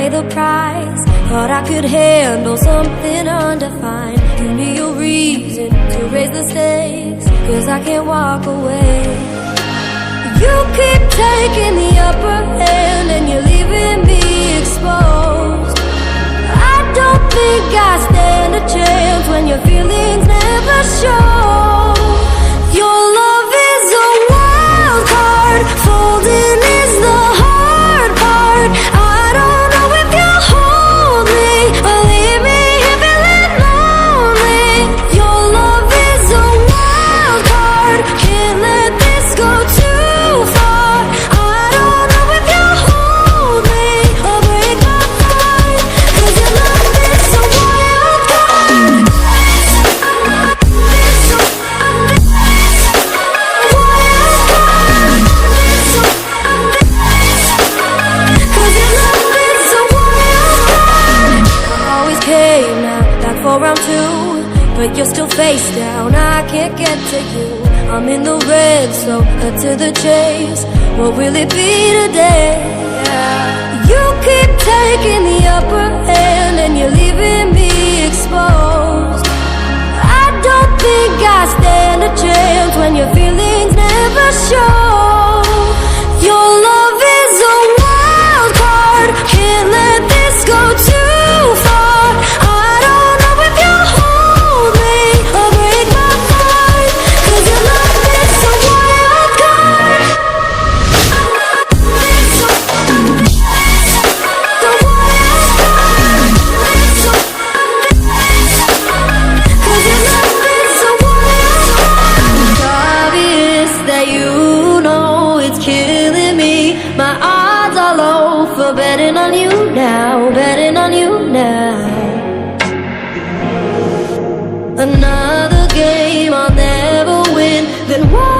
pay the price. Thought I could handle something undefined. Give me a reason to raise the stakes, 'cause I can't walk away. You keep taking the upper hand and you're leaving me exposed. I don't think I stand a chance when your feelings never show. Your love is a wild card, folding is the hard part. I don't know if you'll hold me or leave me here feeling lonely. Your love is a wild card, can't let this go too far. I don't know if you'll hold me or break my heart, 'cause your love is a wild card. For round two, but you're still face down. I can't get to you. I'm in the red, so cut to the chase. What will it be today? You keep taking the upper hand and you're leaving me exposed. I don't think I stand a chance when your feelings never show. Your love is a wild card, can't let this go too far. I don't know if you'll hold me or break my heart, 'cause your love is a wild card. The wild card. 'Cause your love is a wild card. It's obvious that you know it's killing me. My odds are low for betting on you now, betting on you now. Another game I'll never win, then why?